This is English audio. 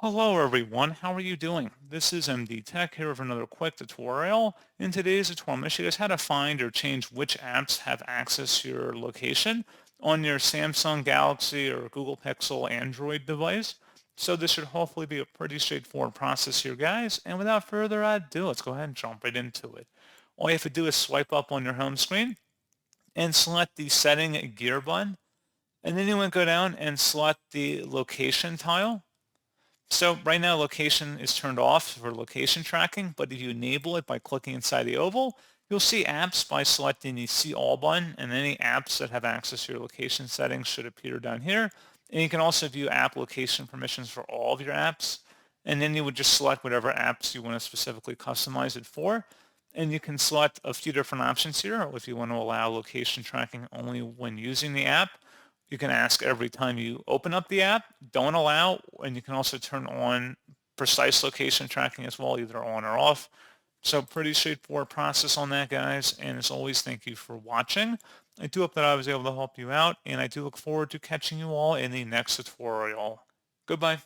Hello everyone, how are you doing? This is MD Tech here with another quick tutorial. In today's tutorial, I'm going to show you guys how to find or change which apps have access to your location on your Samsung Galaxy or Google Pixel Android device. So this should hopefully be a pretty straightforward process here, guys. And without further ado, let's go ahead and jump right into it. All you have to do is swipe up on your home screen and select the setting gear button. And then you want to go down and select the location tile. So right now location is turned off for location tracking, but if you enable it by clicking inside the oval, you'll see apps by selecting the see all button, and any apps that have access to your location settings should appear down here. And you can also view app location permissions for all of your apps. And then you would just select whatever apps you want to specifically customize it for. And you can select a few different options here if you want to allow location tracking only when using the app. You can ask every time you open up the app, don't allow, and you can also turn on precise location tracking as well, either on or off. So pretty straightforward process on that, guys. And as always, thank you for watching. I do hope that I was able to help you out, and I do look forward to catching you all in the next tutorial. Goodbye.